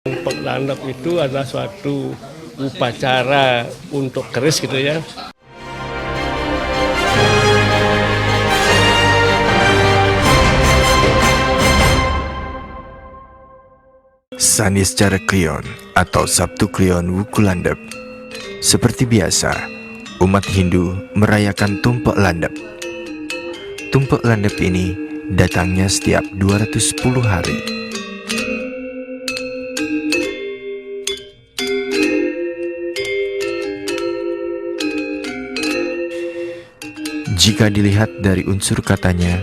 Tumpeng landep itu adalah suatu upacara untuk keris gitu ya. Saniscara Kliwon atau Sabtu Kliwon Wuku Landep. Seperti biasa, umat Hindu merayakan Tumpeng Landep. Tumpeng Landep ini datangnya setiap 210 hari. Jika dilihat dari unsur katanya,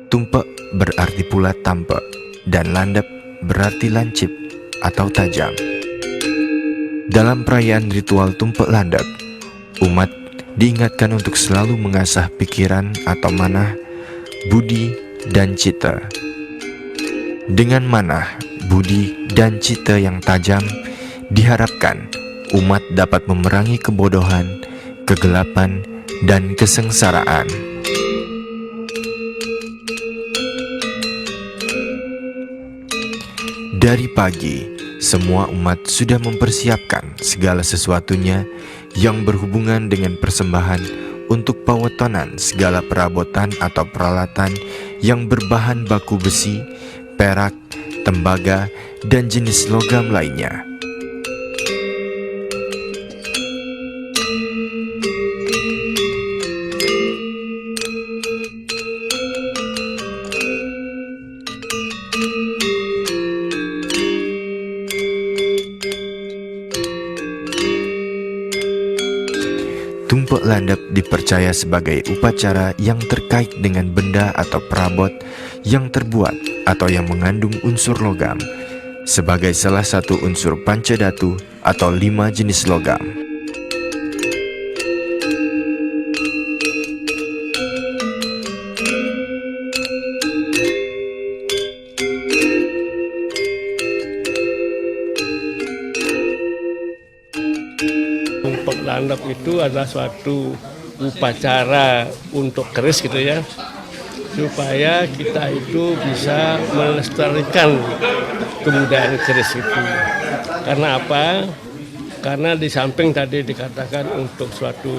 tumpek berarti pula tampek dan landep berarti lancip atau tajam. Dalam perayaan ritual tumpek landep, umat diingatkan untuk selalu mengasah pikiran atau manah, budi, dan cita. Dengan manah, budi, dan cita yang tajam, diharapkan umat dapat memerangi kebodohan, kegelapan, dan kesengsaraan. Dari pagi, semua umat sudah mempersiapkan segala sesuatunya yang berhubungan dengan persembahan untuk pawetonan segala perabotan atau peralatan yang berbahan baku besi, perak, tembaga, dan jenis logam lainnya. Tumpeng landep dipercaya sebagai upacara yang terkait dengan benda atau perabot yang terbuat atau yang mengandung unsur logam sebagai salah satu unsur pancadhatu atau 5 jenis logam. Tumpeng landep itu adalah suatu upacara untuk keris gitu ya, supaya kita itu bisa melestarikan kebudayaan keris itu. Karena apa? Karena di samping tadi dikatakan untuk suatu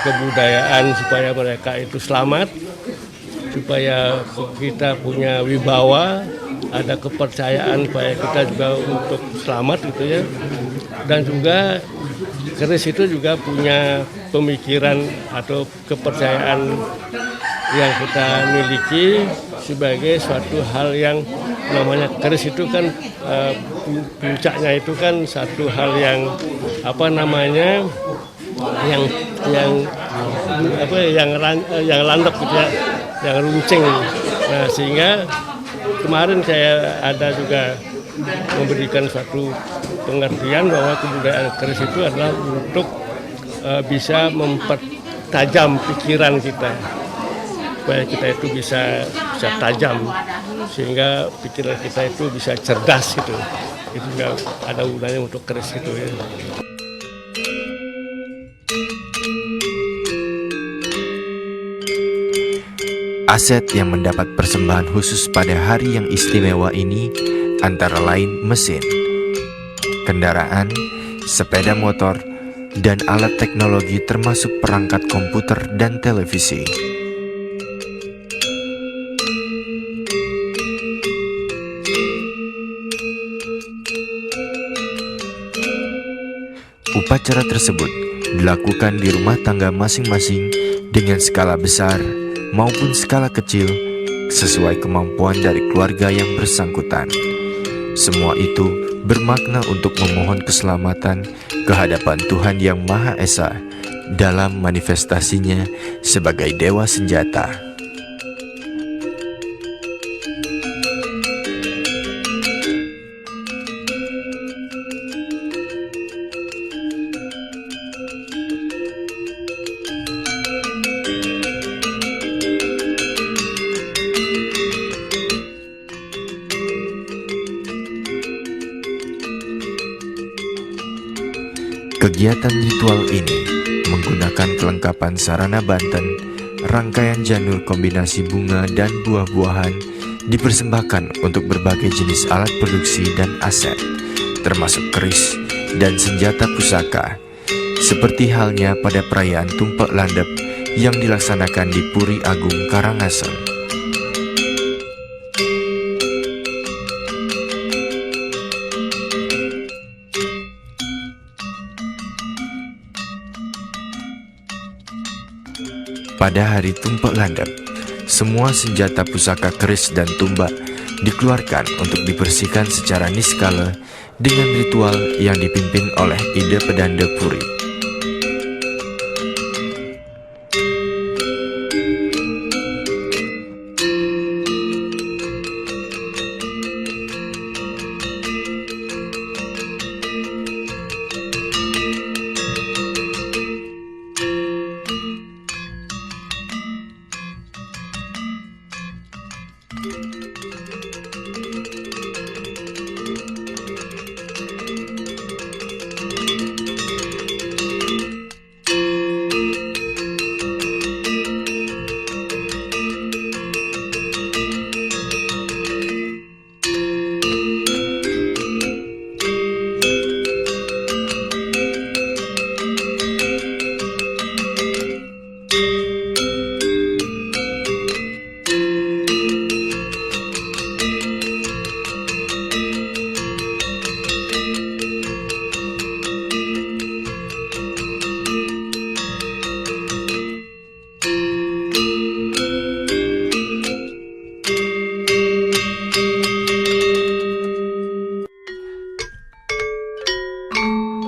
kebudayaan supaya mereka itu selamat, supaya kita punya wibawa, ada kepercayaan supaya kita juga untuk selamat gitu ya. Dan juga keris itu juga punya pemikiran atau kepercayaan yang kita miliki sebagai suatu hal yang namanya keris itu kan puncaknya itu kan satu hal yang yang landep gitu ya, yang runcing. Nah, sehingga kemarin saya ada juga memberikan suatu pengertian bahwa kebudayaan keris itu adalah untuk bisa mempertajam pikiran kita, supaya kita itu bisa tajam, sehingga pikiran kita itu bisa cerdas gitu. Itu juga ada gunanya untuk keris itu ya. Aset yang mendapat persembahan khusus pada hari yang istimewa ini antara lain mesin, kendaraan, sepeda motor, dan alat teknologi termasuk perangkat komputer dan televisi. Upacara tersebut dilakukan di rumah tangga masing-masing dengan skala besar maupun skala kecil sesuai kemampuan dari keluarga yang bersangkutan. Semua itu bermakna untuk memohon keselamatan kehadapan Tuhan Yang Maha Esa dalam manifestasinya sebagai Dewa Senjata. Kegiatan ritual ini menggunakan kelengkapan sarana Banten, rangkaian janur kombinasi bunga dan buah-buahan dipersembahkan untuk berbagai jenis alat produksi dan aset, termasuk keris dan senjata pusaka, seperti halnya pada perayaan Tumpek Landep yang dilaksanakan di Puri Agung Karangasem. Pada hari Tumpek Landep, semua senjata pusaka keris dan tumbak dikeluarkan untuk dibersihkan secara niskala dengan ritual yang dipimpin oleh Ida Pedanda Puri.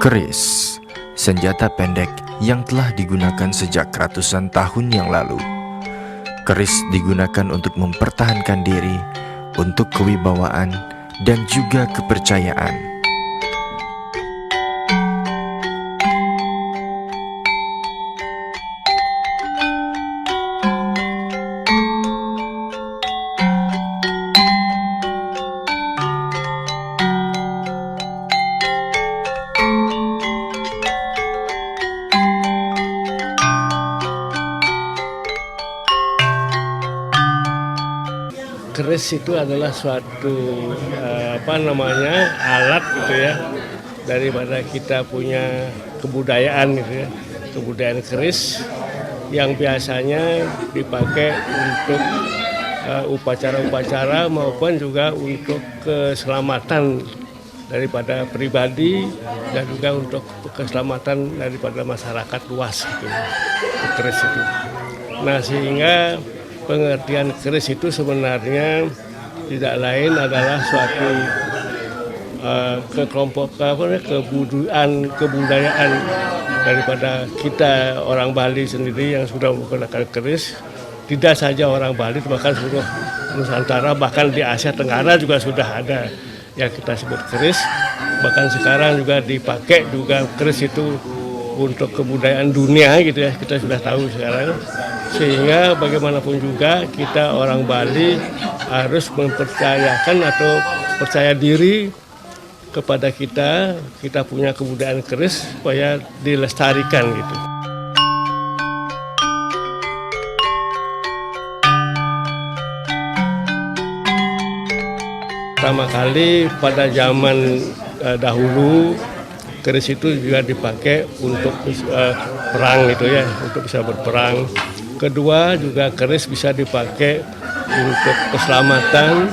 Keris, senjata pendek yang telah digunakan sejak ratusan tahun yang lalu. Keris digunakan untuk mempertahankan diri, untuk kewibawaan, dan juga kepercayaan. Keris itu adalah suatu alat gitu ya, daripada kita punya kebudayaan gitu ya, kebudayaan keris yang biasanya dipakai untuk upacara-upacara maupun juga untuk keselamatan daripada pribadi dan juga untuk keselamatan daripada masyarakat luas gitu, keris itu. Nah, sehingga pengertian keris itu sebenarnya tidak lain adalah suatu kebudayaan daripada kita orang Bali sendiri yang sudah menggunakan keris. Tidak saja orang Bali, bahkan seluruh Nusantara, bahkan di Asia Tenggara juga sudah ada yang kita sebut keris. Bahkan sekarang juga dipakai juga keris itu untuk kebudayaan dunia gitu ya, kita sudah tahu sekarang. Sehingga bagaimanapun juga kita orang Bali harus mempercayakan atau percaya diri kepada kita punya kebudayaan keris supaya dilestarikan gitu. Pertama kali pada zaman dahulu keris itu juga dipakai untuk perang gitu ya, untuk bisa berperang. Kedua juga keris bisa dipakai untuk keselamatan,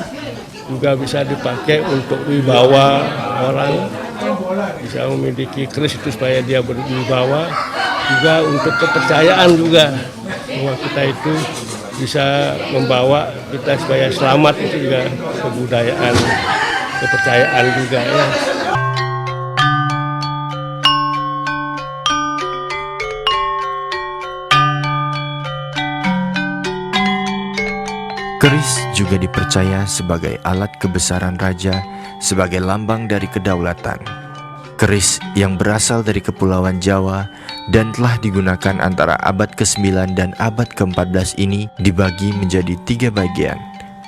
juga bisa dipakai untuk wibawa orang, bisa memiliki keris itu supaya dia berwibawa, juga untuk kepercayaan juga bahwa kita itu bisa membawa kita supaya selamat, itu juga kebudayaan, kepercayaan juga ya. Keris juga dipercaya sebagai alat kebesaran raja, sebagai lambang dari kedaulatan. Keris yang berasal dari Kepulauan Jawa dan telah digunakan antara abad ke-9 dan abad ke-14 ini dibagi menjadi 3 bagian: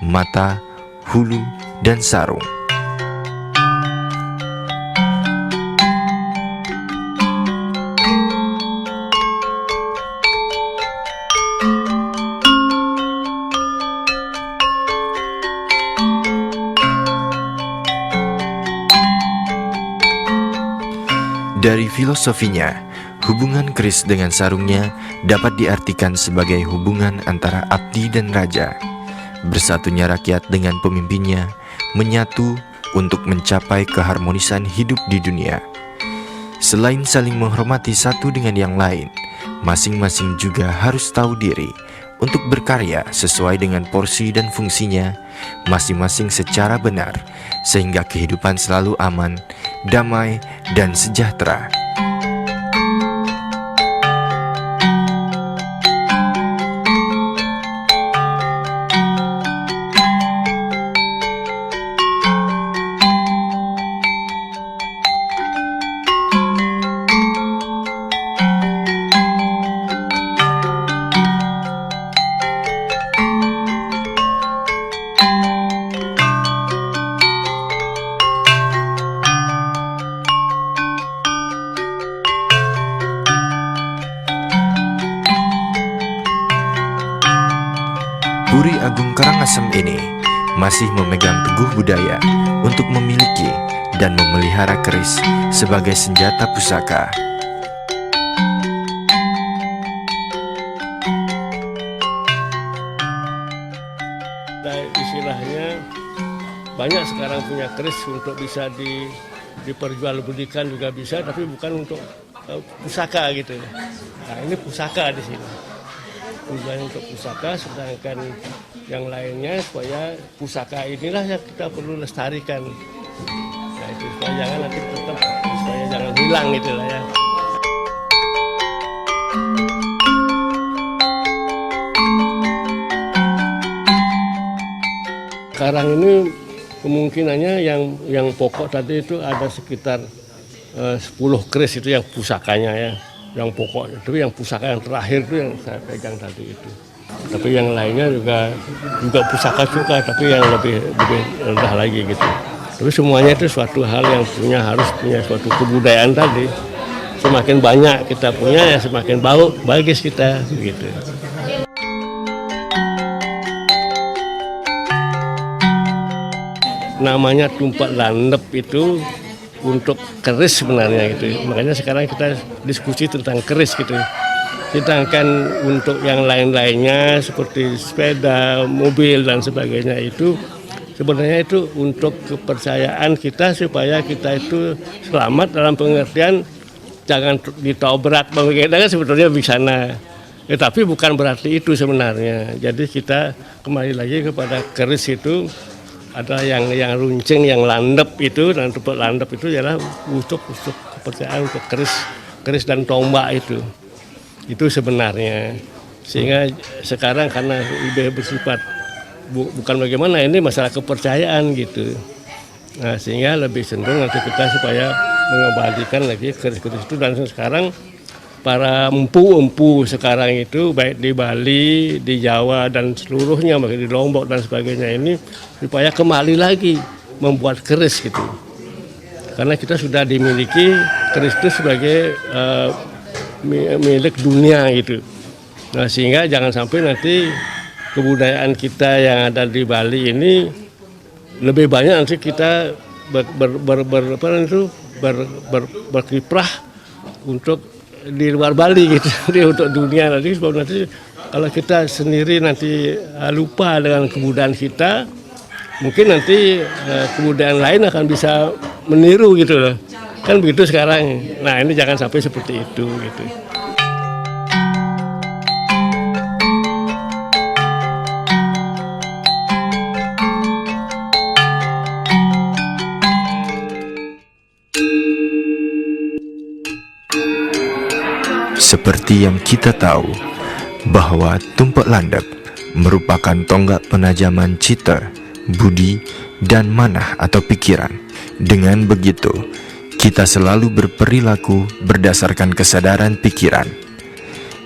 mata, hulu, dan sarung. Dari filosofinya, hubungan keris dengan sarungnya dapat diartikan sebagai hubungan antara abdi dan raja. Bersatunya rakyat dengan pemimpinnya, menyatu untuk mencapai keharmonisan hidup di dunia. Selain saling menghormati satu dengan yang lain, masing-masing juga harus tahu diri untuk berkarya sesuai dengan porsi dan fungsinya masing-masing secara benar, sehingga kehidupan selalu aman, damai, dan sejahtera. Puri Agung Karangasem ini masih memegang teguh budaya untuk memiliki dan memelihara keris sebagai senjata pusaka. Istilahnya banyak sekarang punya keris untuk bisa diperjualbelikan juga bisa, tapi bukan untuk pusaka gitu. Nah, ini pusaka di sini. Tujuan untuk pusaka, sedangkan yang lainnya supaya pusaka inilah yang kita perlu lestarikan. Nah itu supaya jangan nanti tetap, supaya jangan hilang gitu lah ya. Sekarang ini kemungkinannya yang pokok tadi itu ada sekitar 10 keris itu yang pusakanya ya. Yang pokok, tapi yang pusaka yang terakhir itu yang saya pegang tadi itu. Tapi yang lainnya juga pusaka juga, tapi yang lebih rendah lagi gitu. Tapi semuanya itu suatu hal yang harus punya suatu kebudayaan tadi. Semakin banyak kita punya ya semakin bagus kita gitu. Namanya tumpak landep itu untuk keris sebenarnya gitu. Makanya sekarang kita diskusi tentang keris gitu. Sedangkan untuk yang lain-lainnya seperti sepeda, mobil dan sebagainya itu sebenarnya itu untuk kepercayaan kita supaya kita itu selamat dalam pengertian jangan ditobrak bagaimana kan sebetulnya di sana. Tapi bukan berarti itu sebenarnya. Jadi kita kembali lagi kepada keris itu. Ada yang runcing, yang landep itu, dan tumpak landep itu adalah untuk kepercayaan untuk keris dan tombak itu. Itu sebenarnya. Sehingga sekarang karena lebih bersifat bukan bagaimana, ini masalah kepercayaan gitu. Nah sehingga lebih cenderung nanti kita supaya mengembalikan lagi keris-keris itu. Dan sekarang para empu sekarang itu baik di Bali, di Jawa dan seluruhnya, di Lombok dan sebagainya ini supaya kembali lagi membuat keris gitu. Karena kita sudah dimiliki keris itu sebagai milik dunia gitu. Nah sehingga jangan sampai nanti kebudayaan kita yang ada di Bali ini lebih banyak nanti kita berkiprah untuk di luar Bali gitu, untuk dunia nanti kalau kita sendiri nanti lupa dengan kebudayaan kita, mungkin nanti kebudayaan lain akan bisa meniru gitu loh, kan begitu sekarang. Nah ini jangan sampai seperti itu gitu. Seperti yang kita tahu bahwa tumpak landep merupakan tonggak penajaman cita, budi, dan manah atau pikiran. Dengan begitu, kita selalu berperilaku berdasarkan kesadaran pikiran.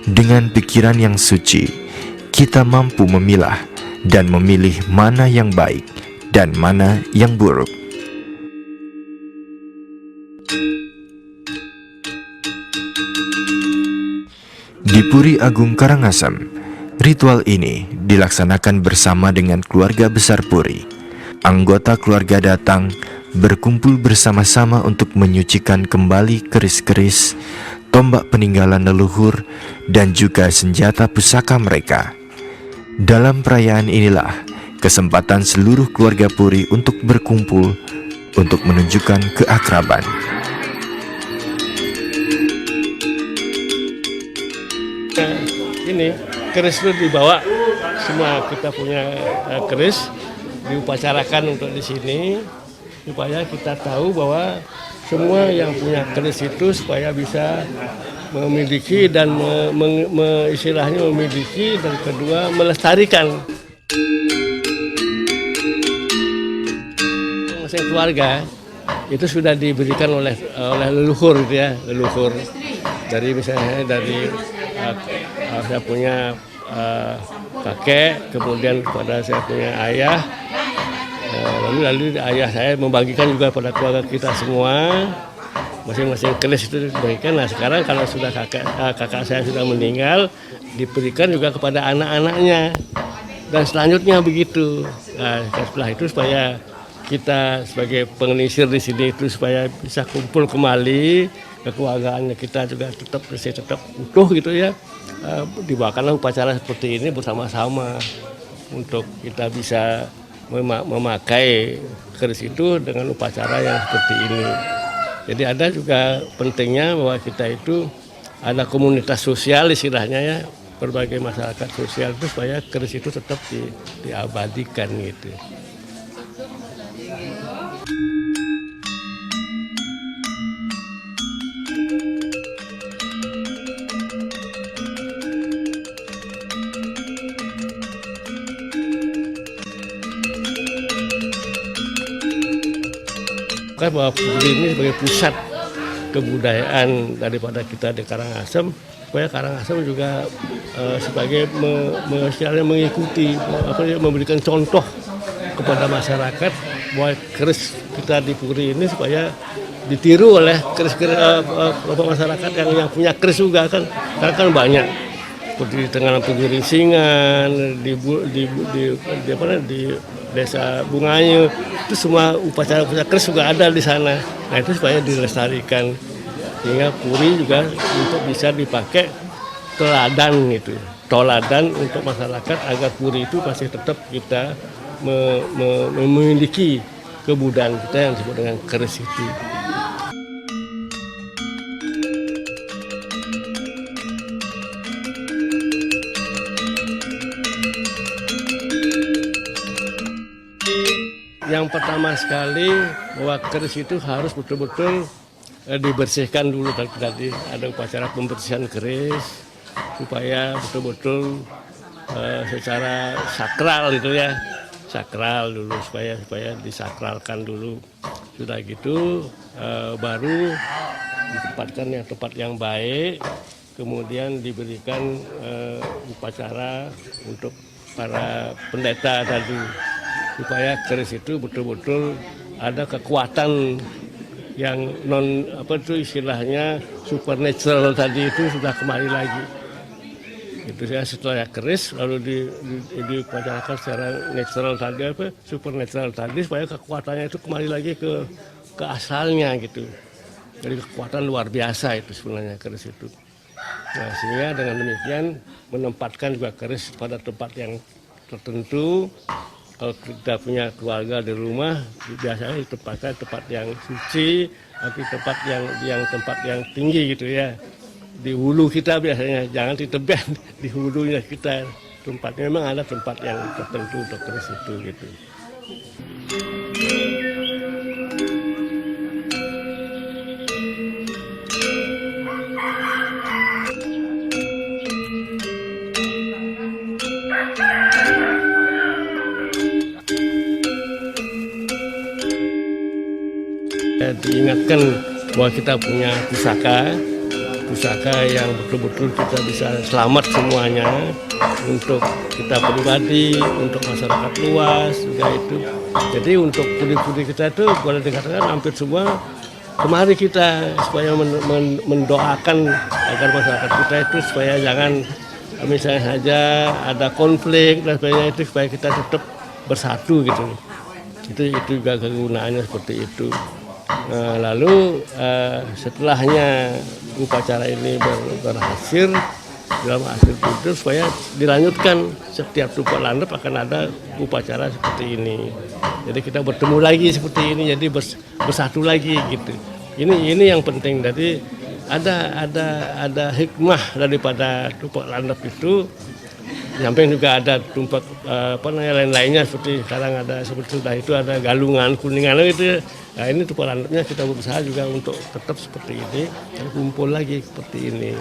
Dengan pikiran yang suci, kita mampu memilah dan memilih mana yang baik dan mana yang buruk. Di Puri Agung Karangasem, ritual ini dilaksanakan bersama dengan keluarga besar Puri. Anggota keluarga datang berkumpul bersama-sama untuk menyucikan kembali keris-keris, tombak peninggalan leluhur, dan juga senjata pusaka mereka. Dalam perayaan inilah kesempatan seluruh keluarga Puri untuk berkumpul untuk menunjukkan keakraban. Ini keris itu dibawa, semua kita punya keris diupacarakan untuk di sini supaya kita tahu bahwa semua yang punya keris itu supaya bisa memiliki dan istilahnya memiliki, dan kedua melestarikan. Masing keluarga itu sudah diberikan oleh leluhur gitu ya, leluhur dari misalnya dari saya punya kakek, kemudian kepada saya punya ayah, lalu ayah saya membagikan juga pada keluarga kita semua, masing-masing keris itu diberikan. Nah sekarang kalau sudah kakak saya sudah meninggal, diberikan juga kepada anak-anaknya, dan selanjutnya begitu. Nah setelah itu supaya kita sebagai pengelisir di sini itu supaya bisa kumpul kembali, kekeluargaannya kita juga tetap utuh gitu ya. Dibawakanlah upacara seperti ini bersama-sama untuk kita bisa memakai keris itu dengan upacara yang seperti ini. Jadi ada juga pentingnya bahwa kita itu ada komunitas sosial istilahnya ya, berbagai masyarakat sosial itu supaya keris itu tetap diabadikan gitu. Bahwa Puri ini sebagai pusat kebudayaan daripada kita di Karangasem, supaya Karangasem juga sebagai mengikuti, memberikan contoh kepada masyarakat bahwa keris kita di Puri ini supaya ditiru oleh keris-keris masyarakat yang punya keris juga kan, karena kan banyak seperti di Tenganan Pegeringsingan, di Desa Bungayu, itu semua upacara keris juga ada di sana. Nah itu supaya dilestarikan sehingga Puri juga untuk bisa dipakai teladan gitu, toladan untuk masyarakat agar Puri itu masih tetap kita memiliki kebudayaan kita yang disebut dengan keris itu. Yang pertama sekali bahwa keris itu harus betul-betul dibersihkan dulu. Tadi ada upacara pembersihan keris supaya betul-betul secara sakral gitu ya, sakral dulu supaya disakralkan dulu. Sudah gitu baru ditempatkan yang tempat yang baik, kemudian diberikan upacara untuk para pendeta tadi, supaya keris itu betul-betul ada kekuatan yang istilahnya supernatural tadi itu sudah kembali lagi. Itu ya, setelah keris lalu diupacarakan secara natural tadi supernatural tadi supaya kekuatannya itu kembali lagi ke asalnya gitu. Jadi kekuatan luar biasa itu sebenarnya keris itu. Nah sehingga dengan demikian menempatkan juga keris pada tempat yang tertentu. Kalau kita punya keluarga di rumah, biasanya ditempatkan tempat yang suci, atau tempat yang tinggi gitu ya. Di hulu kita biasanya, jangan di tebing, di hulunya kita. Tempatnya memang ada tempat yang tertentu untuk keris itu gitu. Diingatkan bahwa kita punya pusaka yang betul-betul kita bisa selamat semuanya untuk kita pribadi, untuk masyarakat luas juga itu. Jadi untuk puri-puri kita itu boleh dikatakan hampir semua kemari kita supaya mendoakan agar masyarakat kita itu supaya jangan misalnya saja ada konflik dan sebagainya itu supaya kita tetap bersatu gitu. Itu juga kegunaannya seperti itu. Nah, lalu setelahnya upacara ini berhasil, dalam hasil itu supaya dilanjutkan, setiap tumpah landep akan ada upacara seperti ini. Jadi kita bertemu lagi seperti ini, jadi bersatu lagi gitu. Ini yang penting. Jadi ada hikmah daripada tumpah landep itu. Samping juga ada tumpak lain-lainnya seperti sekarang ada, seperti sudah itu ada galungan kuningan gitu. Nah ini tumpah landepnya kita berusaha juga untuk tetap seperti ini, dan kumpul lagi seperti ini.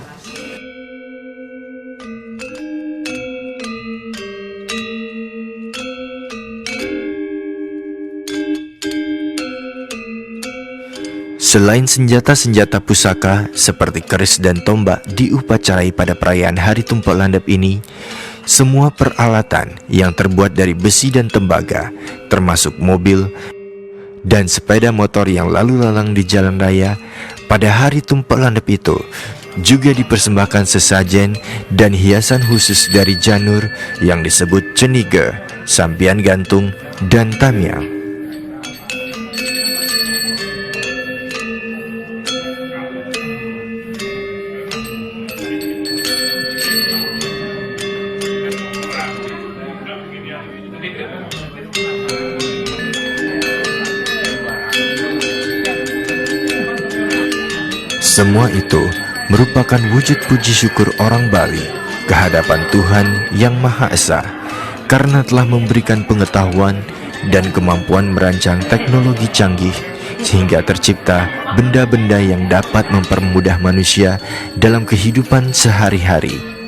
Selain senjata-senjata pusaka seperti keris dan tombak diupacarai pada perayaan Hari Tumpek Landep ini, semua peralatan yang terbuat dari besi dan tembaga, termasuk mobil dan sepeda motor yang lalu lalang di jalan raya pada Hari Tumpek Landep itu, juga dipersembahkan sesajen dan hiasan khusus dari janur yang disebut cenige, sampian gantung, dan tamiang. Semua itu merupakan wujud puji syukur orang Bali kehadapan Tuhan Yang Maha Esa karena telah memberikan pengetahuan dan kemampuan merancang teknologi canggih sehingga tercipta benda-benda yang dapat mempermudah manusia dalam kehidupan sehari-hari.